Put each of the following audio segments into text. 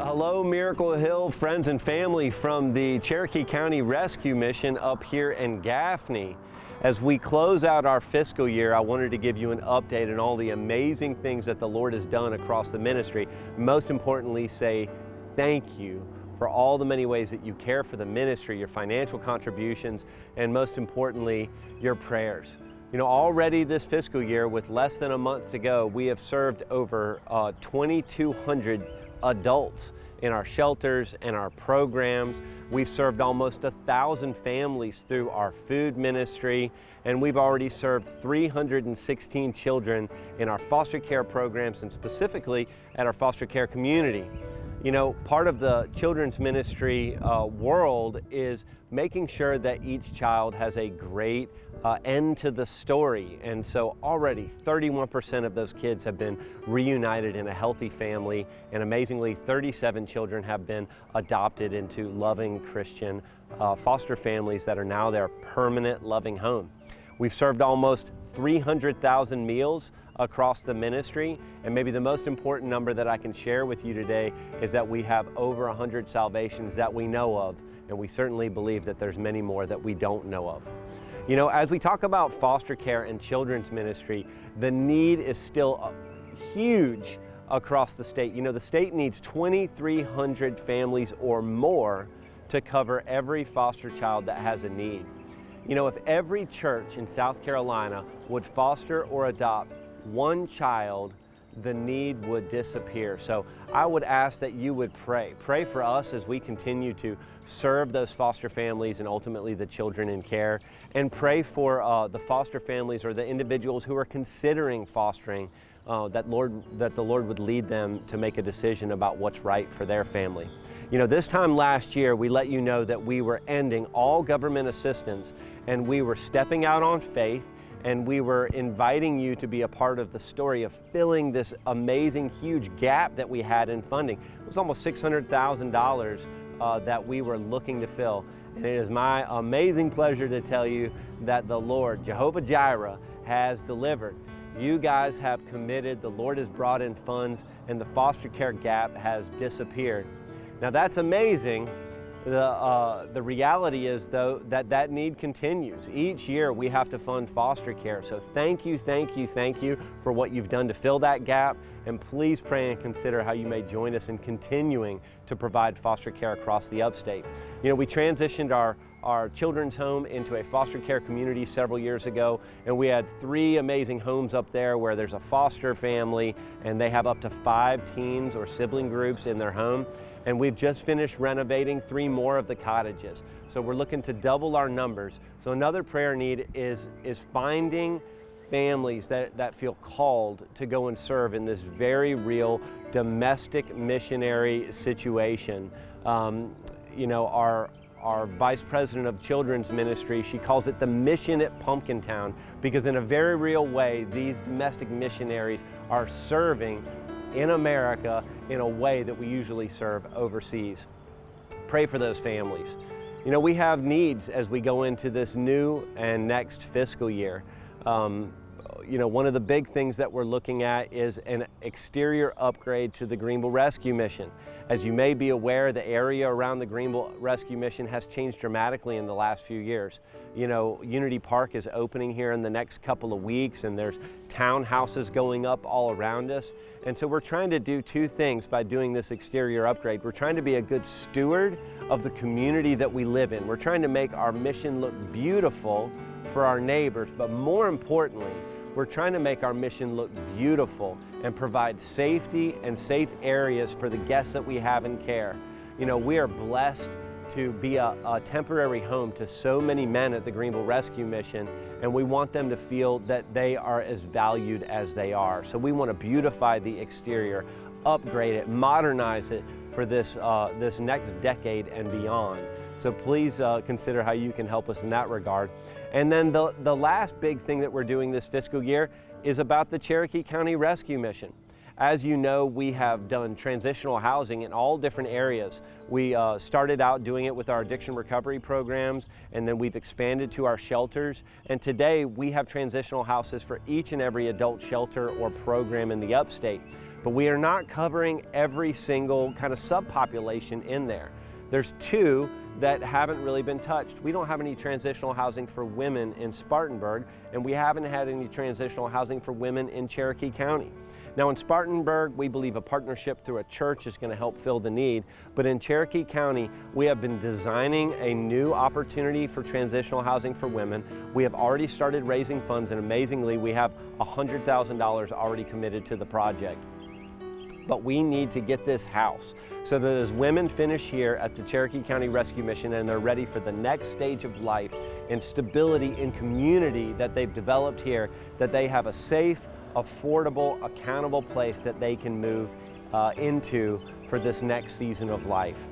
Hello, Miracle Hill friends and family from the Cherokee County Rescue Mission up here in Gaffney. As we close out our fiscal year, I wanted to give you an update on all the amazing things that the Lord has done across the ministry. Most importantly, say thank you for all the many ways that you care for the ministry, your financial contributions, and most importantly, your prayers. You know, already this fiscal year, with less than a month to go, we have served over 2,200 adults in our shelters and our programs. We've served almost 1,000 families through our food ministry, and we've already served 316 children in our foster care programs and specifically at our foster care community. You know, part of the children's ministry world is making sure that each child has a great end to the story. And so already 31% of those kids have been reunited in a healthy family, and amazingly 37 children have been adopted into loving Christian foster families that are now their permanent loving home. We've served almost 300,000 meals across the ministry, and maybe the most important number that I can share with you today is that we have over 100 salvations that we know of, and we certainly believe that there's many more that we don't know of. You know, as we talk about foster care and children's ministry, the need is still huge across the state. You know, the state needs 2,300 families or more to cover every foster child that has a need. You know, if every church in South Carolina would foster or adopt one child, the need would disappear. So I would ask that you would pray. Pray for us as we continue to serve those foster families and ultimately the children in care. And pray for the foster families or the individuals who are considering fostering, that the Lord would lead them to make a decision about what's right for their family. You know, this time last year, we let you know that we were ending all government assistance, and we were stepping out on faith, and we were inviting you to be a part of the story of filling this amazing, huge gap that we had in funding. It was almost $600,000 that we were looking to fill. And it is my amazing pleasure to tell you that the Lord, Jehovah Jireh, has delivered. You guys have committed, the Lord has brought in funds, and the foster care gap has disappeared. Now that's amazing. The reality is, though, that need continues. Each year we have to fund foster care. So thank you for what you've done to fill that gap. And please pray and consider how you may join us in continuing to provide foster care across the upstate. You know, we transitioned our children's home into a foster care community several years ago, and we had 3 amazing homes up there where there's a foster family and they have up to 5 teens or sibling groups in their home. And we've just finished renovating 3 more of the cottages. So we're looking to double our numbers. So another prayer need is finding families that feel called to go and serve in this very real domestic missionary situation. You know, our Vice President of Children's Ministry, she calls it the mission at Pumpkintown, because in a very real way, these domestic missionaries are serving in America in a way that we usually serve overseas. Pray for those families. You know, we have needs as we go into this new and next fiscal year. You know, one of the big things that we're looking at is an exterior upgrade to the Greenville Rescue Mission. As you may be aware, the area around the Greenville Rescue Mission has changed dramatically in the last few years. You know, Unity Park is opening here in the next couple of weeks, and there's townhouses going up all around us. And so we're trying to do 2 things by doing this exterior upgrade. We're trying to be a good steward of the community that we live in. We're trying to make our mission look beautiful for our neighbors, but more importantly, we're trying to make our mission look beautiful and provide safety and safe areas for the guests that we have in care. You know, we are blessed to be a temporary home to so many men at the Greenville Rescue Mission, and we want them to feel that they are as valued as they are. So we want to beautify the exterior, upgrade it, modernize it for this next decade and beyond. So please consider how you can help us in that regard. And then the last big thing that we're doing this fiscal year is about the Cherokee County Rescue Mission. As you know, we have done transitional housing in all different areas. We started out doing it with our addiction recovery programs, and then we've expanded to our shelters. And today we have transitional houses for each and every adult shelter or program in the upstate. but we are not covering every single kind of subpopulation in there. There's two that haven't really been touched. We don't have any transitional housing for women in Spartanburg, and we haven't had any transitional housing for women in Cherokee County. Now in Spartanburg, we believe a partnership through a church is going to help fill the need, but in Cherokee County, we have been designing a new opportunity for transitional housing for women. We have already started raising funds, and amazingly, we have $100,000 already committed to the project. But we need to get this house so that as women finish here at the Cherokee County Rescue Mission and they're ready for the next stage of life and stability in community that they've developed here, that they have a safe, affordable, accountable place that they can move into for this next season of life.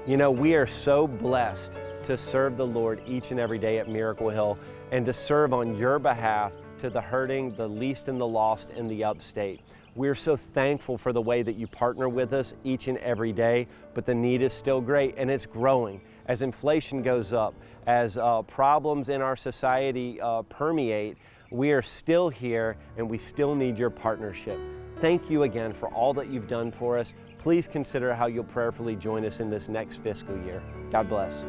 You know, we are so blessed to serve the Lord each and every day at Miracle Hill and to serve on your behalf to the hurting, the least and the lost in the upstate. We're so thankful for the way that you partner with us each and every day, but the need is still great and it's growing. As inflation goes up, as problems in our society permeate, we are still here and we still need your partnership. Thank you again for all that you've done for us. Please consider how you'll prayerfully join us in this next fiscal year. God bless.